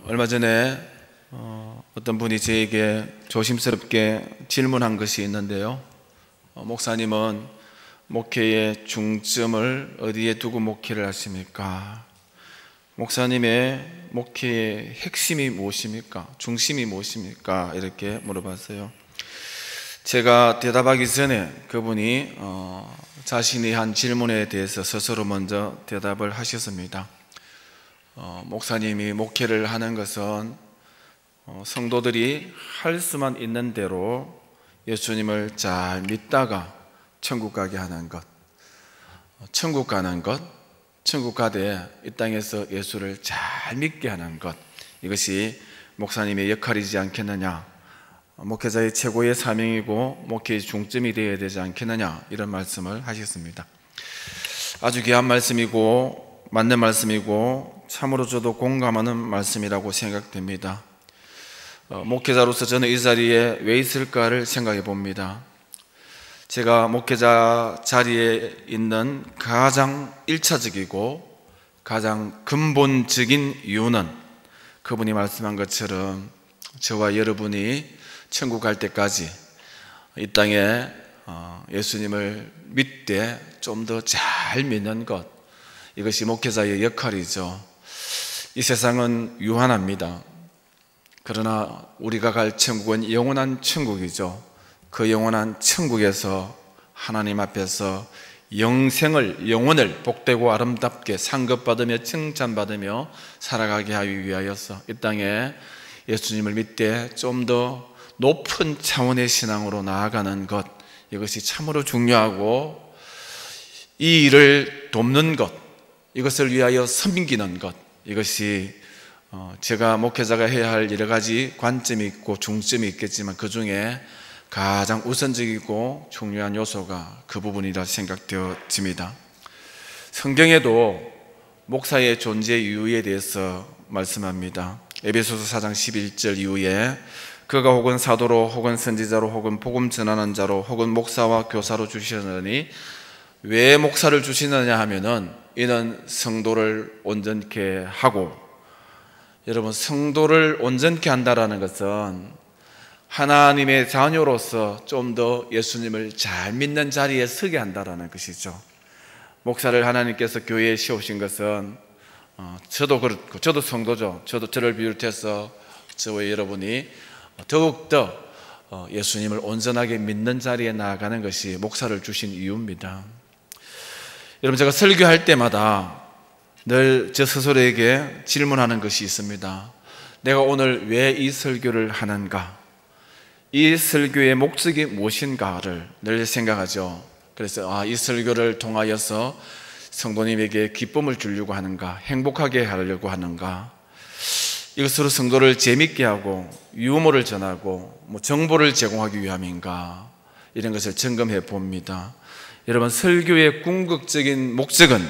얼마 전에 어떤 분이 저에게 조심스럽게 질문한 것이 있는데요. 목사님은 목회의 중점을 어디에 두고 목회를 하십니까? 목사님의 목회의 핵심이 무엇입니까? 중심이 무엇입니까? 이렇게 물어봤어요. 제가 대답하기 전에 그분이 자신이 한 질문에 대해서 스스로 먼저 대답을 하셨습니다. 목사님이 목회를 하는 것은 성도들이 할 수만 있는 대로 예수님을 잘 믿다가 천국 가게 하는 것, 천국 가는 것, 천국 가되 이 땅에서 예수를 잘 믿게 하는 것, 이것이 목사님의 역할이지 않겠느냐, 목회자의 최고의 사명이고 목회의 중점이 되어야 되지 않겠느냐, 이런 말씀을 하셨습니다. 아주 귀한 말씀이고 맞는 말씀이고 참으로 저도 공감하는 말씀이라고 생각됩니다. 목회자로서 저는 이 자리에 왜 있을까를 생각해 봅니다. 제가 목회자 자리에 있는 가장 1차적이고 가장 근본적인 이유는 그분이 말씀한 것처럼 저와 여러분이 천국 갈 때까지 이 땅에 예수님을 믿되 좀 더 잘 믿는 것, 이것이 목회자의 역할이죠. 이 세상은 유한합니다. 그러나 우리가 갈 천국은 영원한 천국이죠. 그 영원한 천국에서 하나님 앞에서 영원을 복되고 아름답게 상급받으며 칭찬받으며 살아가게 하기 위하여서 이 땅에 예수님을 믿되 좀 더 높은 차원의 신앙으로 나아가는 것, 이것이 참으로 중요하고 이 일을 돕는 것, 이것을 위하여 섬기는 것, 이것이 제가 목회자가 해야 할 여러 가지 관점이 있고 중점이 있겠지만 그 중에 가장 우선적이고 중요한 요소가 그 부분이라 생각되어집니다. 성경에도 목사의 존재 이유에 대해서 말씀합니다. 에베소서 4장 11절 이후에 그가 혹은 사도로 혹은 선지자로 혹은 복음 전하는 자로 혹은 목사와 교사로 주시느니, 왜 목사를 주시느냐 하면은 이는 성도를 온전케 하고, 여러분, 성도를 온전케 한다라는 것은 하나님의 자녀로서 좀 더 예수님을 잘 믿는 자리에 서게 한다라는 것이죠. 목사를 하나님께서 교회에 세우신 것은 저도 그렇고 저도 성도죠. 저를 비롯해서 저와 여러분이 더욱더 예수님을 온전하게 믿는 자리에 나아가는 것이 목사를 주신 이유입니다. 여러분, 제가 설교할 때마다 늘 저 스스로에게 질문하는 것이 있습니다. 내가 오늘 왜 이 설교를 하는가? 이 설교의 목적이 무엇인가를 늘 생각하죠. 그래서 이 설교를 통하여서 성도님에게 기쁨을 주려고 하는가? 행복하게 하려고 하는가? 이것으로 성도를 재밌게 하고 유머를 전하고 정보를 제공하기 위함인가? 이런 것을 점검해 봅니다. 여러분, 설교의 궁극적인 목적은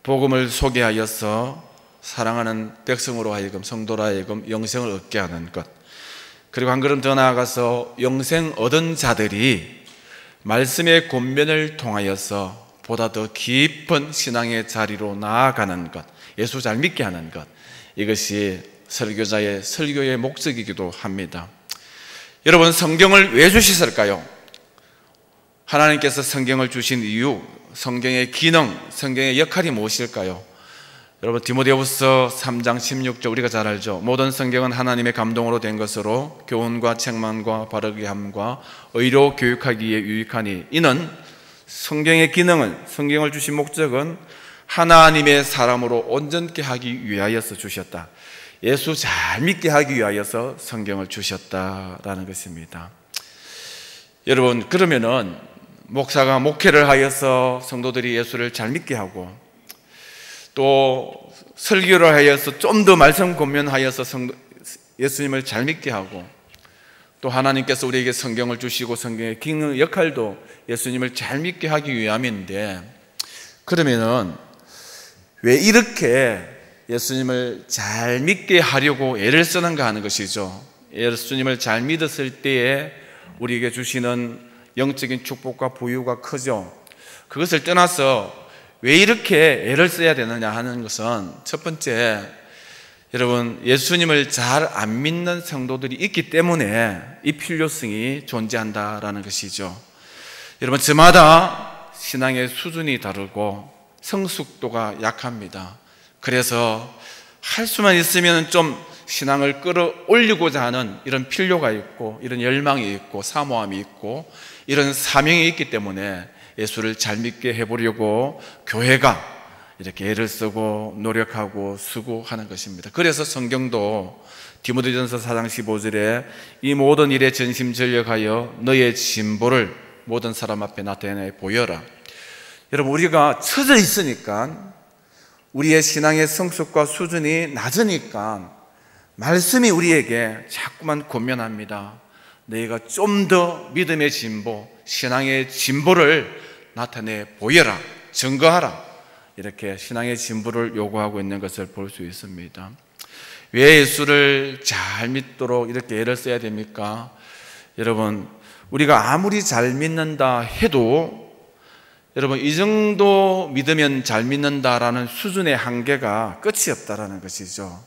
복음을 소개하여서 사랑하는 백성으로 하여금, 성도로 하여금 영생을 얻게 하는 것, 그리고 한 걸음 더 나아가서 영생 얻은 자들이 말씀의 권면을 통하여서 보다 더 깊은 신앙의 자리로 나아가는 것, 예수 잘 믿게 하는 것, 이것이 설교자의 설교의 목적이기도 합니다. 여러분, 성경을 왜 주셨을까요? 하나님께서 성경을 주신 이유, 성경의 기능, 성경의 역할이 무엇일까요? 여러분, 디모데후서 3장 16절 우리가 잘 알죠. 모든 성경은 하나님의 감동으로 된 것으로 교훈과 책망과 바르게 함과 의로 교육하기에 유익하니, 이는 성경의 기능은, 성경을 주신 목적은 하나님의 사람으로 온전케 하기 위하여서 주셨다. 예수 잘 믿게 하기 위하여서 성경을 주셨다라는 것입니다. 여러분, 그러면은 목사가 목회를 하여서 성도들이 예수를 잘 믿게 하고, 또 설교를 하여서 좀 더 말씀 권면하여서 예수님을 잘 믿게 하고, 또 하나님께서 우리에게 성경을 주시고 성경의 기능 역할도 예수님을 잘 믿게 하기 위함인데, 그러면은 왜 이렇게 예수님을 잘 믿게 하려고 애를 쓰는가 하는 것이죠. 예수님을 잘 믿었을 때에 우리에게 주시는 영적인 축복과 부유가 크죠. 그것을 떠나서 왜 이렇게 애를 써야 되느냐 하는 것은, 첫 번째, 여러분, 예수님을 잘 안 믿는 성도들이 있기 때문에 이 필요성이 존재한다라는 것이죠. 여러분, 저마다 신앙의 수준이 다르고 성숙도가 약합니다. 그래서 할 수만 있으면 좀 신앙을 끌어올리고자 하는 이런 필요가 있고, 이런 열망이 있고, 사모함이 있고, 이런 사명이 있기 때문에 예수를 잘 믿게 해보려고 교회가 이렇게 애를 쓰고 노력하고 수고하는 것입니다. 그래서 성경도 디모데전서 4장 15절에 이 모든 일에 전심전력하여 너의 진보를 모든 사람 앞에 나타내 보여라. 여러분, 우리가 처져 있으니까, 우리의 신앙의 성숙과 수준이 낮으니까 말씀이 우리에게 자꾸만 권면합니다. 너희가 좀 더 믿음의 진보, 신앙의 진보를 나타내 보여라, 증거하라. 이렇게 신앙의 진보를 요구하고 있는 것을 볼 수 있습니다. 왜 예수를 잘 믿도록 이렇게 애를 써야 됩니까? 여러분, 우리가 아무리 잘 믿는다 해도 여러분, 이 정도 믿으면 잘 믿는다라는 수준의 한계가 끝이 없다라는 것이죠.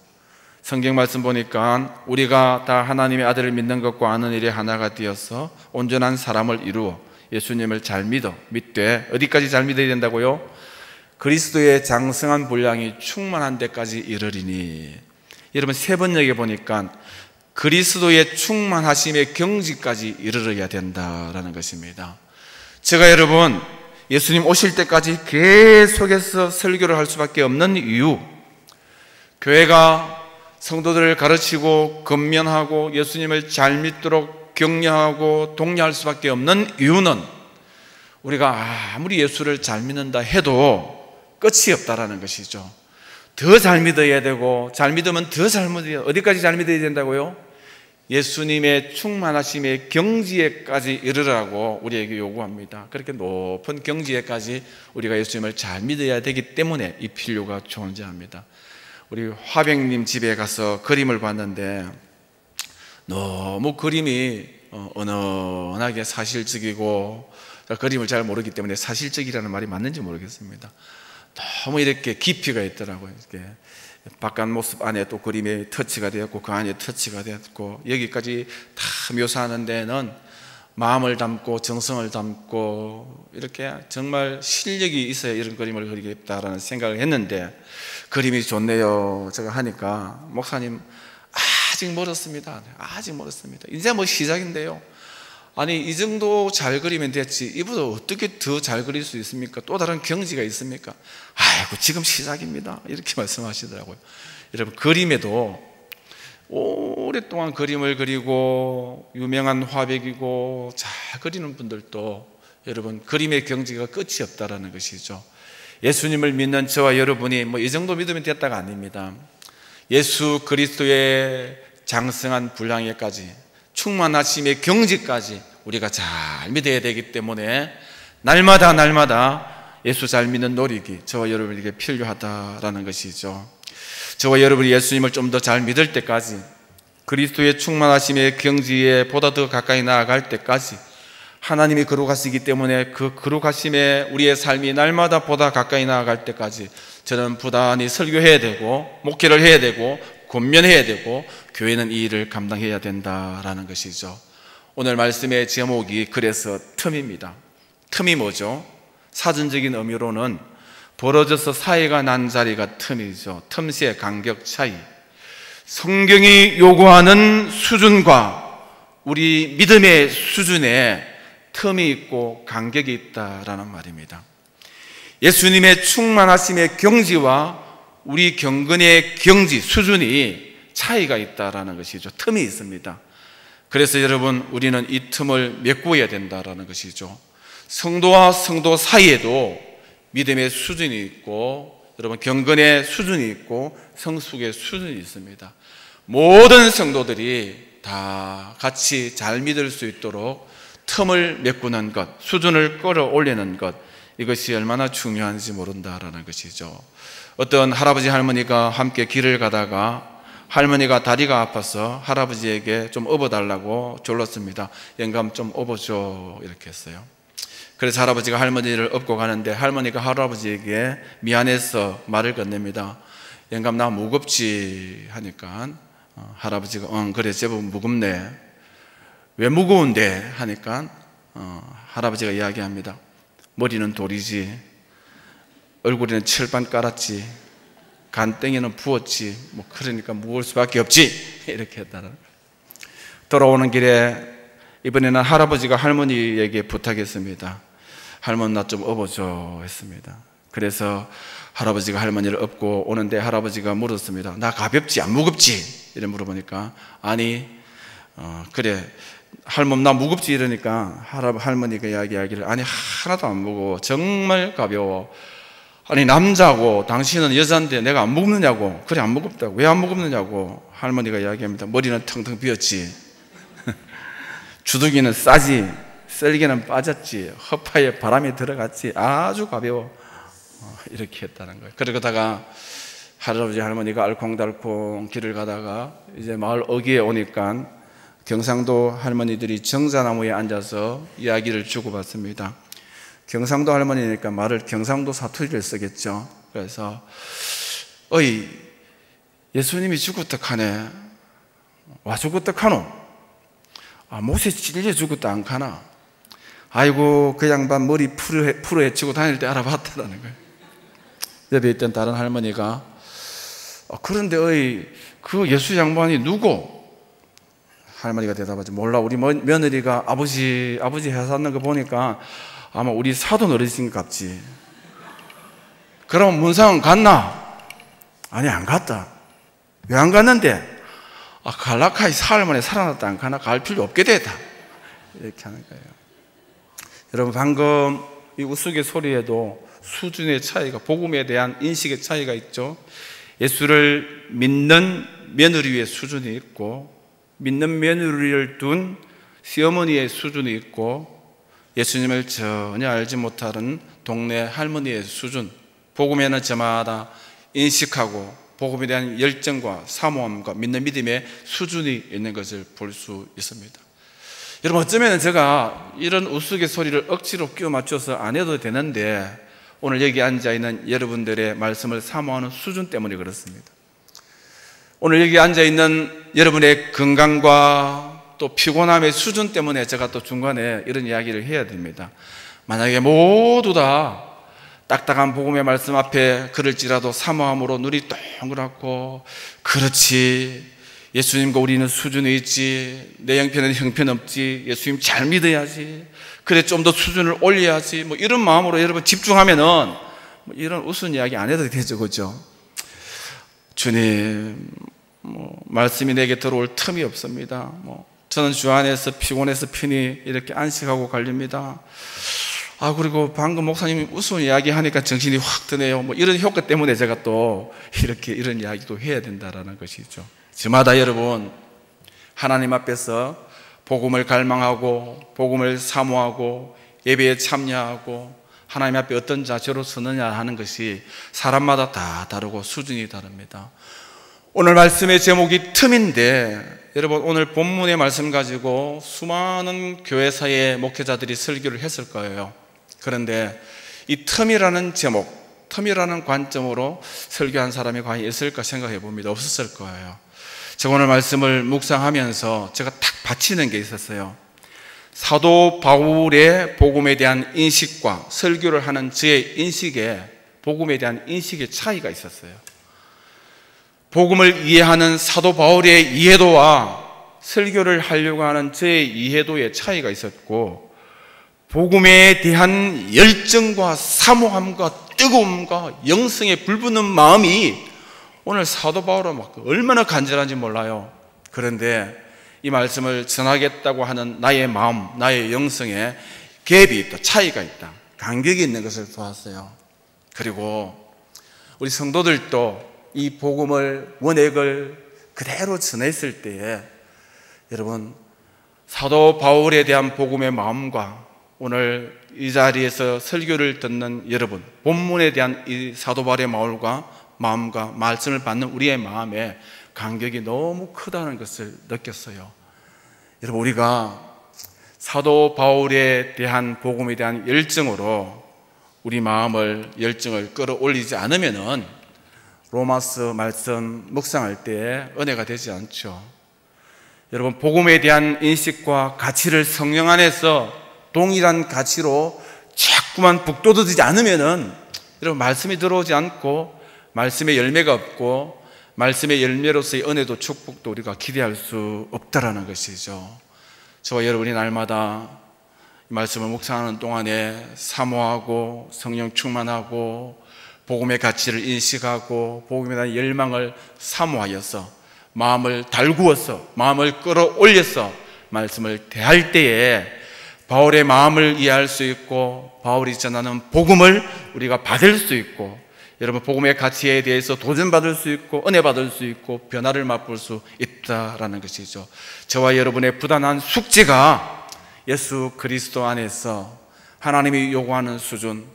성경 말씀 보니까 우리가 다 하나님의 아들을 믿는 것과 아는 일이 하나가 되어서 온전한 사람을 이루어 예수님을 잘 믿되 어디까지 잘 믿어야 된다고요? 그리스도의 장성한 분량이 충만한 데까지 이르리니. 여러분, 세 번역에 보니까 그리스도의 충만하심의 경지까지 이르러야 된다라는 것입니다. 제가 여러분, 예수님 오실 때까지 계속해서 설교를 할 수밖에 없는 이유, 교회가 성도들을 가르치고 권면하고 예수님을 잘 믿도록 격려하고 독려할 수밖에 없는 이유는 우리가 아무리 예수를 잘 믿는다 해도 끝이 없다라는 것이죠. 더 잘 믿어야 되고, 잘 믿으면 더 잘 믿어야, 어디까지 잘 믿어야 된다고요? 예수님의 충만하심의 경지에까지 이르라고 우리에게 요구합니다. 그렇게 높은 경지에까지 우리가 예수님을 잘 믿어야 되기 때문에 이 필요가 존재합니다. 우리 화백님 집에 가서 그림을 봤는데 너무 그림이 은은하게 사실적이고, 그림을 잘 모르기 때문에 사실적이라는 말이 맞는지 모르겠습니다. 너무 이렇게 깊이가 있더라고요. 이렇게 바깥 모습 안에 또 그림에 터치가 되었고, 그 안에 터치가 되었고, 여기까지 다 묘사하는 데는 마음을 담고 정성을 담고 이렇게 정말 실력이 있어야 이런 그림을 그리겠다라는 생각을 했는데, 그림이 좋네요 제가 하니까, 목사님 아직 멀었습니다. 아직 멀었습니다. 이제 뭐 시작인데요. 아니, 이 정도 잘 그리면 됐지, 이보다 어떻게 더 잘 그릴 수 있습니까? 또 다른 경지가 있습니까? 아이고, 지금 시작입니다. 이렇게 말씀하시더라고요. 여러분, 그림에도 오랫동안 그림을 그리고 유명한 화백이고 잘 그리는 분들도 여러분, 그림의 경지가 끝이 없다라는 것이죠. 예수님을 믿는 저와 여러분이 뭐 이 정도 믿으면 됐다가 아닙니다. 예수 그리스도의 장성한 분량에까지, 충만하심의 경지까지 우리가 잘 믿어야 되기 때문에 날마다 예수 잘 믿는 노력이 저와 여러분에게 필요하다라는 것이죠. 저와 여러분이 예수님을 좀 더 잘 믿을 때까지, 그리스도의 충만하심의 경지에 보다 더 가까이 나아갈 때까지, 하나님이 거룩하시기 때문에 그 거룩하심에 우리의 삶이 날마다 보다 가까이 나아갈 때까지 저는 부단히 설교해야 되고, 목회를 해야 되고, 권면해야 되고, 교회는 이 일을 감당해야 된다라는 것이죠. 오늘 말씀의 제목이 그래서 틈입니다. 틈이 뭐죠? 사전적인 의미로는 벌어져서 사이가 난 자리가 틈이죠. 틈새, 간격 차이. 성경이 요구하는 수준과 우리 믿음의 수준에 틈이 있고 간격이 있다라는 말입니다. 예수님의 충만하심의 경지와 우리 경건의 경지, 수준이 차이가 있다라는 것이죠. 틈이 있습니다. 그래서 여러분, 우리는 이 틈을 메꾸어야 된다라는 것이죠. 성도와 성도 사이에도 믿음의 수준이 있고, 여러분, 경건의 수준이 있고, 성숙의 수준이 있습니다. 모든 성도들이 다 같이 잘 믿을 수 있도록 틈을 메꾸는 것, 수준을 끌어올리는 것, 이것이 얼마나 중요한지 모른다라는 것이죠. 어떤 할아버지 할머니가 함께 길을 가다가 할머니가 다리가 아파서 할아버지에게 좀 업어달라고 졸랐습니다. 영감 좀 업어줘, 이렇게 했어요. 그래서 할아버지가 할머니를 업고 가는데 할머니가 할아버지에게 미안해서 말을 건넵니다. 영감 나 무겁지 하니까 할아버지가 그래 제법 무겁네. 왜 무거운데 하니까 할아버지가 이야기합니다. 머리는 돌이지, 얼굴에는 철판 깔았지, 간땡이는 부었지, 뭐 그러니까 무거울 수밖에 없지, 이렇게 했다는 거예요. 돌아오는 길에 이번에는 할아버지가 할머니에게 부탁했습니다. 할머니 나 좀 업어줘 했습니다. 그래서 할아버지가 할머니를 업고 오는데 할아버지가 물었습니다. 나 가볍지 안 무겁지? 이래 물어보니까 아니 그래 할멈 나 무겁지 이러니까 할머니가 이야기하기를 아니 하나도 안 무거워, 정말 가벼워. 아니 남자고 당신은 여자인데 내가 안 무겁느냐고. 그래 안 무겁다고. 왜 안 무겁느냐고. 할머니가 이야기합니다. 머리는 텅텅 비었지, 주둥이는 싸지, 썰개는 빠졌지, 허파에 바람이 들어갔지, 아주 가벼워. 이렇게 했다는 거예요. 그러다가 할아버지 할머니가 알콩달콩 길을 가다가 이제 마을 어귀에 오니까 경상도 할머니들이 정자나무에 앉아서 이야기를 주고받습니다. 경상도 할머니니까 말을 경상도 사투리를 쓰겠죠. 그래서 어이 예수님이 죽었다카네. 와 죽었다카노? 못에 찔려 죽었다 안 카나? 아이고 그 양반 머리 풀어 헤치고 다닐 때 알아봤다라는 거예요. 옆에 있던 다른 할머니가 그런데 어이 그 예수 양반이 누구? 할머니가 대답하죠. 몰라, 우리 며느리가 아버지 해샀는 거 보니까 아마 우리 사돈 어르신 같지. 그럼 문상은 갔나? 아니 안 갔다. 왜 안 갔는데? 갈라카이 사흘 살아났다 안 가나? 갈 필요 없게 됐다. 이렇게 하는 거예요. 여러분 방금 이 우스갯소리에도 수준의 차이가, 복음에 대한 인식의 차이가 있죠. 예수를 믿는 며느리의 수준이 있고, 믿는 며느리를 둔 시어머니의 수준이 있고, 예수님을 전혀 알지 못하는 동네 할머니의 수준, 복음에는 저마다 인식하고 복음에 대한 열정과 사모함과 믿는 믿음의 수준이 있는 것을 볼 수 있습니다. 여러분 어쩌면 제가 이런 우스갯소리를 억지로 끼워 맞춰서 안 해도 되는데 오늘 여기 앉아있는 여러분들의 말씀을 사모하는 수준 때문에 그렇습니다. 오늘 여기 앉아있는 여러분의 건강과 또 피곤함의 수준 때문에 제가 또 중간에 이런 이야기를 해야 됩니다. 만약에 모두 다 딱딱한 복음의 말씀 앞에 그럴지라도 사모함으로 눈이 동그랗고 그렇지 예수님과 우리는 수준이 있지, 내 형편은 형편없지, 예수님 잘 믿어야지, 그래 좀 더 수준을 올려야지, 뭐 이런 마음으로 여러분 집중하면은 뭐 이런 우스운 이야기 안 해도 되죠, 그죠? 주님, 말씀이 내게 들어올 틈이 없습니다. 저는 주 안에서 피곤해서 편히 이렇게 안식하고 갈립니다. 그리고 방금 목사님이 우스운 이야기 하니까 정신이 확 드네요. 이런 효과 때문에 제가 또 이렇게 이런 이야기도 해야 된다라는 것이죠. 저마다 여러분 하나님 앞에서 복음을 갈망하고 복음을 사모하고 예배에 참여하고 하나님 앞에 어떤 자세로 서느냐 하는 것이 사람마다 다 다르고 수준이 다릅니다. 오늘 말씀의 제목이 틈인데, 여러분 오늘 본문의 말씀 가지고 수많은 교회사의 목회자들이 설교를 했을 거예요. 그런데 이 틈이라는 제목, 틈이라는 관점으로 설교한 사람이 과연 있을까 생각해 봅니다. 없었을 거예요. 제가 오늘 말씀을 묵상하면서 제가 딱 바치는 게 있었어요. 사도 바울의 복음에 대한 인식과 설교를 하는 저의 인식에, 복음에 대한 인식의 차이가 있었어요. 복음을 이해하는 사도 바울의 이해도와 설교를 하려고 하는 저의 이해도의 차이가 있었고, 복음에 대한 열정과 사모함과 뜨거움과 영성에 불붙는 마음이 오늘 사도 바울은 얼마나 간절한지 몰라요. 그런데 이 말씀을 전하겠다고 하는 나의 마음, 나의 영성에 갭이 있다, 차이가 있다, 간격이 있는 것을 보았어요. 그리고 우리 성도들도 이 복음을, 원액을 그대로 전했을 때에 여러분 사도 바울에 대한 복음의 마음과 오늘 이 자리에서 설교를 듣는 여러분, 본문에 대한 이 사도 바울의 마음과 말씀을 받는 우리의 마음에 간격이 너무 크다는 것을 느꼈어요. 여러분 우리가 사도 바울에 대한 복음에 대한 열정으로 우리 마음을, 열정을 끌어올리지 않으면은 로마서 말씀 묵상할 때 은혜가 되지 않죠. 여러분, 복음에 대한 인식과 가치를 성령 안에서 동일한 가치로 자꾸만 북돋우지 않으면은 여러분, 말씀이 들어오지 않고 말씀의 열매가 없고 말씀의 열매로서의 은혜도 축복도 우리가 기대할 수 없다라는 것이죠. 저와 여러분이 날마다 이 말씀을 묵상하는 동안에 사모하고 성령 충만하고 복음의 가치를 인식하고 복음에 대한 열망을 사모하여서 마음을 달구어서 마음을 끌어올려서 말씀을 대할 때에 바울의 마음을 이해할 수 있고 바울이 전하는 복음을 우리가 받을 수 있고 여러분, 복음의 가치에 대해서 도전받을 수 있고 은혜 받을 수 있고 변화를 맛볼 수 있다라는 것이죠. 저와 여러분의 부단한 숙제가 예수 그리스도 안에서 하나님이 요구하는 수준,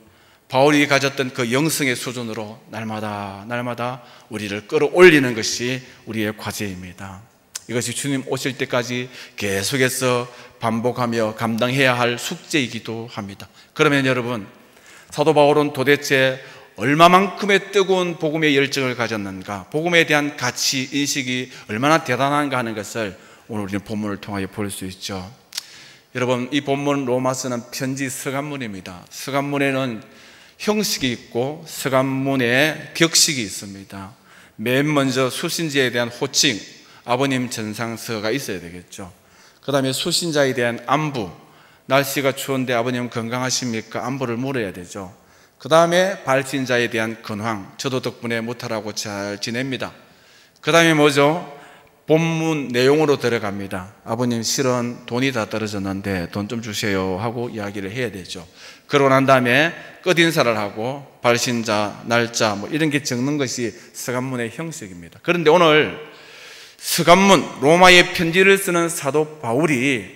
바울이 가졌던 그 영성의 수준으로 날마다 우리를 끌어올리는 것이 우리의 과제입니다. 이것이 주님 오실 때까지 계속해서 반복하며 감당해야 할 숙제이기도 합니다. 그러면 여러분, 사도 바울은 도대체 얼마만큼의 뜨거운 복음의 열정을 가졌는가, 복음에 대한 가치 인식이 얼마나 대단한가 하는 것을 오늘 우리는 본문을 통하여 볼 수 있죠. 여러분, 이 본문 로마서는 편지 서간문입니다. 서간문에는 형식이 있고 서간문에 격식이 있습니다. 맨 먼저 수신자에 대한 호칭, 아버님 전상서가 있어야 되겠죠. 그 다음에 수신자에 대한 안부, 날씨가 추운데 아버님 건강하십니까? 안부를 물어야 되죠. 그 다음에 발신자에 대한 근황, 저도 덕분에 무탈하고 잘 지냅니다. 그 다음에 뭐죠? 본문 내용으로 들어갑니다. 아버님 실은 돈이 다 떨어졌는데 돈 좀 주세요 하고 이야기를 해야 되죠. 그러고 난 다음에 끝인사를 하고 발신자, 날짜 이런 게 적는 것이 서간문의 형식입니다. 그런데 오늘 서간문, 로마의 편지를 쓰는 사도 바울이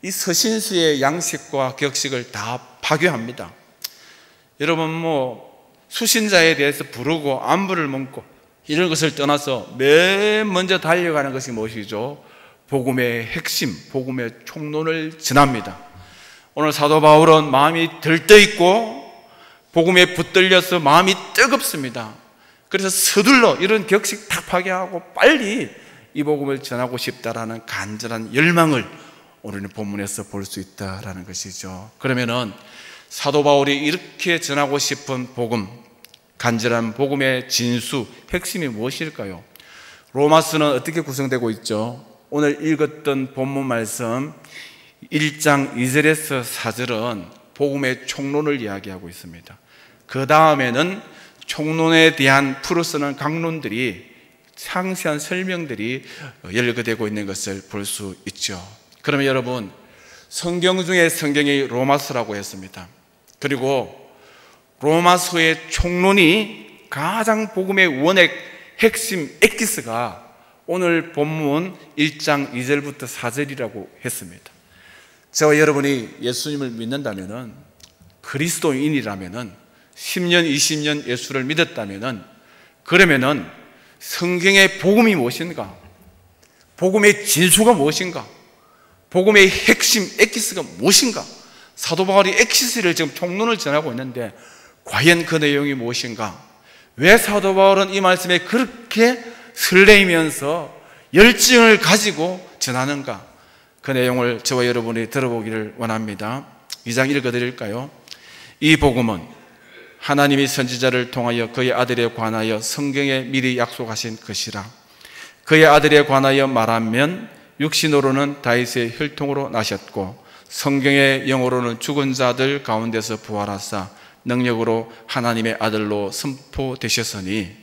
이 서신서의 양식과 격식을 다 파괴합니다. 여러분, 수신자에 대해서 부르고 안부를 묻고 이런 것을 떠나서 맨 먼저 달려가는 것이 무엇이죠? 복음의 핵심, 복음의 총론을 전합니다. 오늘 사도 바울은 마음이 들떠있고 복음에 붙들려서 마음이 뜨겁습니다. 그래서 서둘러 이런 격식 다 파괴하고 빨리 이 복음을 전하고 싶다라는 간절한 열망을 오늘 본문에서 볼 수 있다라는 것이죠. 그러면은 사도 바울이 이렇게 전하고 싶은 복음, 간절한 복음의 진수, 핵심이 무엇일까요? 로마서는 어떻게 구성되고 있죠? 오늘 읽었던 본문 말씀 1장 2절에서 4절은 복음의 총론을 이야기하고 있습니다. 그 다음에는 총론에 대한 풀어 쓰는 강론들이, 상세한 설명들이 열거되고 있는 것을 볼 수 있죠. 그러면 여러분, 성경 중에 성경이 로마서라고 했습니다. 그리고 로마서의 총론이 가장 복음의 원액, 핵심, 엑기스가 오늘 본문 1장 2절부터 4절이라고 했습니다. 저와 여러분이 예수님을 믿는다면, 그리스도인이라면, 10년, 20년 예수를 믿었다면, 그러면은 성경의 복음이 무엇인가? 복음의 진수가 무엇인가? 복음의 핵심, 엑기스가 무엇인가? 사도 바울이 엑기스를 지금 총론을 전하고 있는데 과연 그 내용이 무엇인가? 왜 사도 바울은 이 말씀에 그렇게 설레이면서 열정을 가지고 전하는가? 그 내용을 저와 여러분이 들어보기를 원합니다. 2장 읽어드릴까요? 이 복음은 하나님이 선지자를 통하여 그의 아들에 관하여 성경에 미리 약속하신 것이라. 그의 아들에 관하여 말하면 육신으로는 다윗의 혈통으로 나셨고 성경의 영어로는 죽은 자들 가운데서 부활하사 능력으로 하나님의 아들로 선포되셨으니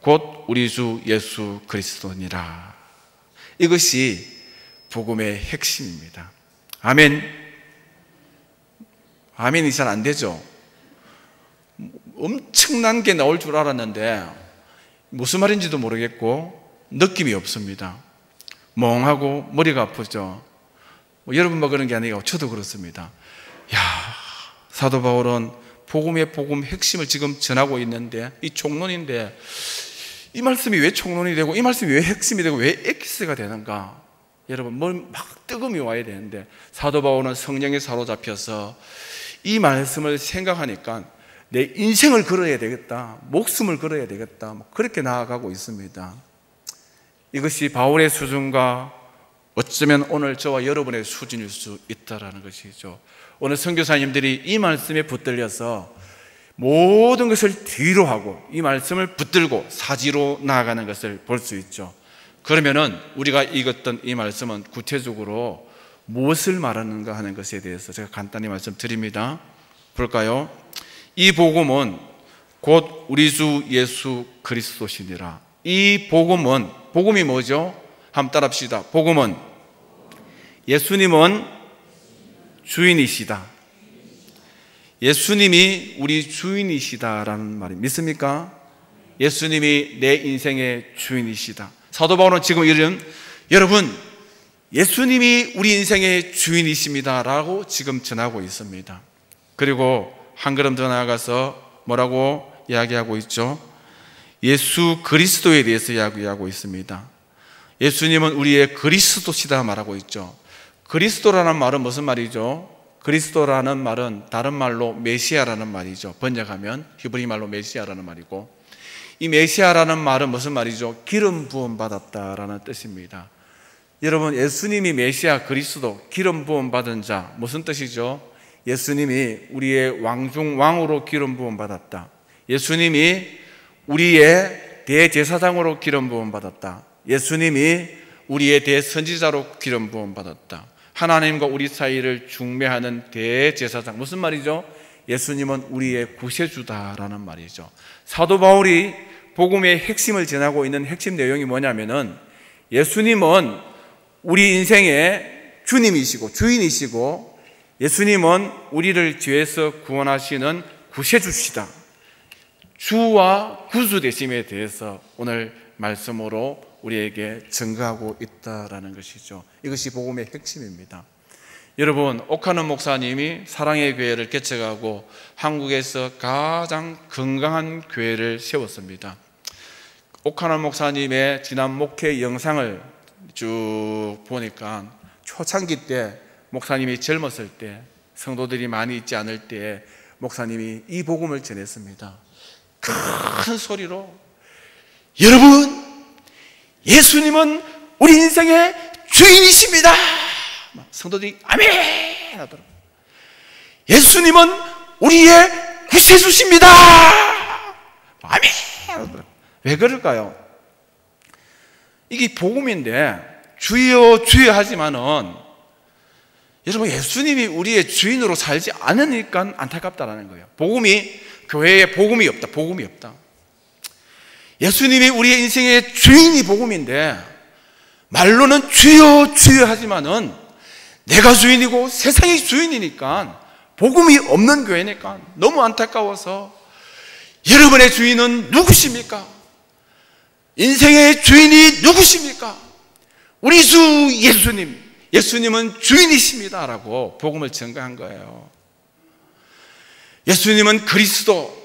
곧 우리 주 예수 그리스도니라. 이것이 복음의 핵심입니다. 아멘. 아멘이 잘 안 되죠. 엄청난 게 나올 줄 알았는데 무슨 말인지도 모르겠고 느낌이 없습니다. 멍하고 머리가 아프죠. 여러분만 그런 게 아니고 저도 그렇습니다. 사도 바울은 복음의 복음 핵심을 지금 전하고 있는데 이 총론인데 이 말씀이 왜 총론이 되고 이 말씀이 왜 핵심이 되고 왜 엑기스가 되는가? 여러분, 막 뜨거움이 와야 되는데 사도 바울은 성령에 사로잡혀서 이 말씀을 생각하니까 내 인생을 걸어야 되겠다, 목숨을 걸어야 되겠다, 그렇게 나아가고 있습니다. 이것이 바울의 수준과 어쩌면 오늘 저와 여러분의 수준일 수 있다는 것이죠. 오늘 선교사님들이 이 말씀에 붙들려서 모든 것을 뒤로 하고 이 말씀을 붙들고 사지로 나아가는 것을 볼 수 있죠. 그러면은 우리가 읽었던 이 말씀은 구체적으로 무엇을 말하는가 하는 것에 대해서 제가 간단히 말씀드립니다. 볼까요? 이 복음은 곧 우리 주 예수 그리스도시니라. 이 복음은, 복음이 뭐죠? 한번 따라합시다. 복음은 예수님은 주인이시다. 예수님이 우리 주인이시다라는 말이 믿습니까? 예수님이 내 인생의 주인이시다. 사도 바울은 지금 이런, 여러분 예수님이 우리 인생의 주인이십니다 라고 지금 전하고 있습니다. 그리고 한 걸음 더 나아가서 뭐라고 이야기하고 있죠? 예수 그리스도에 대해서 이야기하고 있습니다. 예수님은 우리의 그리스도시다 말하고 있죠. 그리스도라는 말은 무슨 말이죠? 그리스도라는 말은 다른 말로 메시아라는 말이죠. 번역하면 히브리 말로 메시아라는 말이고, 이 메시아라는 말은 무슨 말이죠? 기름 부음 받았다라는 뜻입니다. 여러분, 예수님이 메시아 그리스도, 기름 부음 받은 자, 무슨 뜻이죠? 예수님이 우리의 왕중 왕으로 기름 부음 받았다. 예수님이 우리의 대제사장으로 기름 부음 받았다. 예수님이 우리의 대선지자로 기름 부음 받았다. 하나님과 우리 사이를 중매하는 대제사장, 무슨 말이죠? 예수님은 우리의 구세주다라는 말이죠. 사도 바울이 복음의 핵심을 전하고 있는 핵심 내용이 뭐냐면은 예수님은 우리 인생의 주님이시고 주인이시고, 예수님은 우리를 죄에서 구원하시는 구세주시다. 주와 구주 되심에 대해서 오늘 말씀으로 우리에게 증거하고 있다라는 것이죠. 이것이 복음의 핵심입니다. 여러분, 오카노 목사님이 사랑의 교회를 개척하고 한국에서 가장 건강한 교회를 세웠습니다. 오카노 목사님의 지난 목회 영상을 쭉 보니까 초창기 때, 목사님이 젊었을 때, 성도들이 많이 있지 않을 때 목사님이 이 복음을 전했습니다. 큰 소리로, 여러분 예수님은 우리 인생의 주인이십니다. 성도들이 아멘 하더라고요. 예수님은 우리의 구세주십니다. 아멘 하더라고요. 왜 그럴까요? 이게 복음인데 주여 주여 하지만은, 여러분 예수님이 우리의 주인으로 살지 않으니까 안타깝다라는 거예요. 복음이, 교회에 복음이 없다. 복음이 없다. 예수님이 우리의 인생의 주인이 복음인데 말로는 주여 주여 하지만은 내가 주인이고 세상이 주인이니까 복음이 없는 교회니까 너무 안타까워서, 여러분의 주인은 누구십니까? 인생의 주인이 누구십니까? 우리 주 예수님, 예수님은 주인이십니다 라고 복음을 전가한 거예요. 예수님은 그리스도,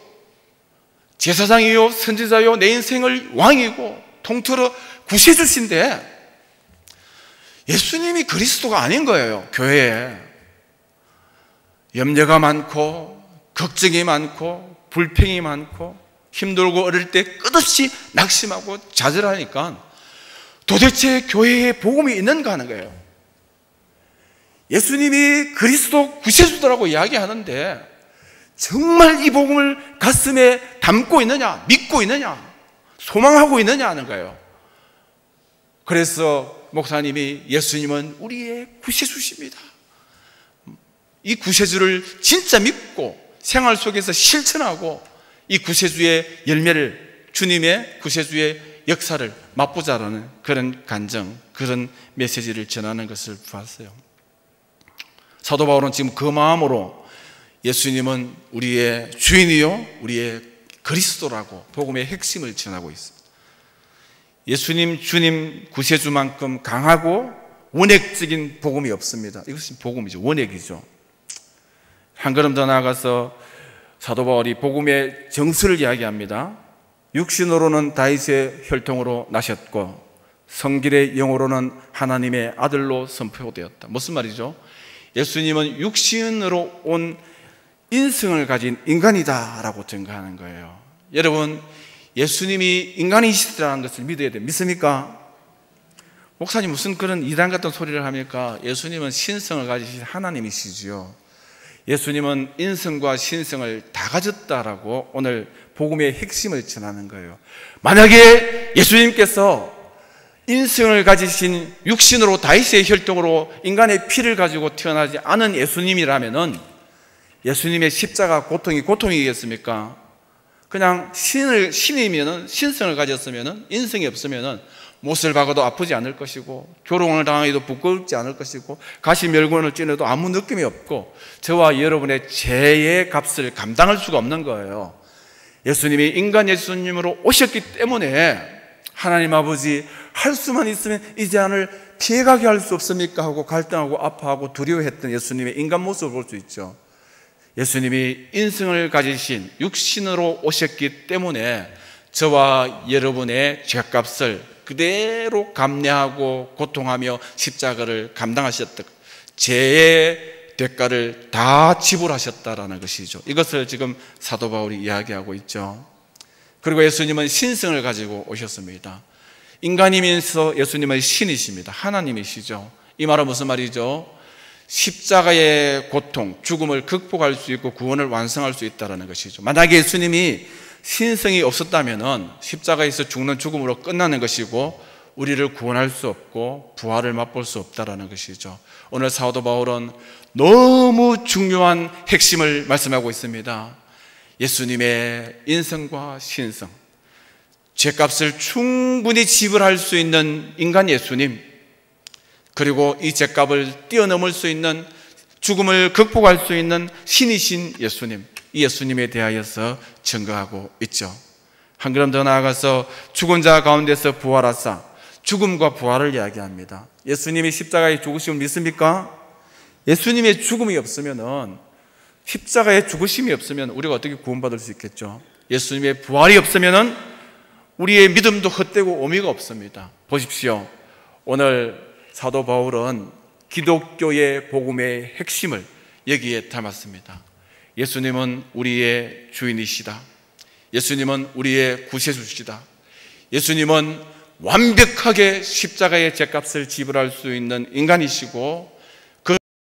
제사장이요 선지자요 내 인생을 왕이고 통틀어 구세주신데, 예수님이 그리스도가 아닌 거예요. 교회에 염려가 많고 걱정이 많고 불평이 많고 힘들고 어릴 때 끝없이 낙심하고 좌절하니까 도대체 교회에 복음이 있는가 하는 거예요. 예수님이 그리스도 구세주더라고 이야기하는데 정말 이 복음을 가슴에 담고 있느냐, 믿고 있느냐, 소망하고 있느냐 하는 거예요. 그래서 목사님이 예수님은 우리의 구세주십니다, 이 구세주를 진짜 믿고 생활 속에서 실천하고 이 구세주의 열매를, 주님의 구세주의 역사를 맛보자라는 그런 간증, 그런 메시지를 전하는 것을 보았어요. 사도 바울은 지금 그 마음으로 예수님은 우리의 주인이요 우리의 그리스도라고 복음의 핵심을 전하고 있습니다. 예수님 주님 구세주만큼 강하고 원액적인 복음이 없습니다. 이것이 복음이죠. 원액이죠. 한 걸음 더 나아가서 사도 바울이 복음의 정수를 이야기합니다. 육신으로는 다윗의 혈통으로 나셨고 성길의 영으로는 하나님의 아들로 선포되었다. 무슨 말이죠? 예수님은 육신으로 온 인성을 가진 인간이다라고 증거하는 거예요. 여러분, 예수님이 인간이시다는 것을 믿어야 돼요. 믿습니까? 목사님 무슨 그런 이단 같은 소리를 합니까? 예수님은 신성을 가지신 하나님이시지요. 예수님은 인성과 신성을 다 가졌다라고 오늘 복음의 핵심을 전하는 거예요. 만약에 예수님께서 인성을 가지신 육신으로 다윗의 혈통으로 인간의 피를 가지고 태어나지 않은 예수님이라면은 예수님의 십자가 고통이 고통이겠습니까? 그냥 신이면은, 신성을 가졌으면은, 인성이 없으면은 못을 박아도 아프지 않을 것이고, 조롱을 당해도 부끄럽지 않을 것이고, 가시멸군을 찌내도 아무 느낌이 없고, 저와 여러분의 죄의 값을 감당할 수가 없는 거예요. 예수님이 인간 예수님으로 오셨기 때문에 하나님 아버지, 할 수만 있으면 이 재앙을 피해가게 할 수 없습니까? 하고 갈등하고 아파하고 두려워했던 예수님의 인간 모습을 볼 수 있죠. 예수님이 인성을 가지신 육신으로 오셨기 때문에 저와 여러분의 죄값을 그대로 감내하고 고통하며 십자가를 감당하셨다. 죄의 대가를 다 지불하셨다라는 것이죠. 이것을 지금 사도 바울이 이야기하고 있죠. 그리고 예수님은 신성을 가지고 오셨습니다. 인간이면서 예수님은 신이십니다. 하나님이시죠. 이 말은 무슨 말이죠? 십자가의 고통, 죽음을 극복할 수 있고 구원을 완성할 수 있다는 것이죠. 만약에 예수님이 신성이 없었다면 십자가에서 죽는 죽음으로 끝나는 것이고 우리를 구원할 수 없고 부활을 맛볼 수 없다는 것이죠. 오늘 사도 바울은 너무 중요한 핵심을 말씀하고 있습니다. 예수님의 인성과 신성, 죄값을 충분히 지불할 수 있는 인간 예수님, 그리고 이 죄값을 뛰어넘을 수 있는, 죽음을 극복할 수 있는 신이신 예수님, 이 예수님에 대하여서 증거하고 있죠. 한 걸음 더 나아가서 죽은 자 가운데서 부활하사, 죽음과 부활을 이야기합니다. 예수님이 십자가에 죽으심을 믿습니까? 예수님의 죽음이 없으면은, 십자가의 죽으심이 없으면 우리가 어떻게 구원받을 수 있겠죠? 예수님의 부활이 없으면은 우리의 믿음도 헛되고 의미가 없습니다. 보십시오. 오늘 사도 바울은 기독교의 복음의 핵심을 여기에 담았습니다. 예수님은 우리의 주인이시다. 예수님은 우리의 구세주시다. 예수님은 완벽하게 십자가의 죄값을 지불할 수 있는 인간이시고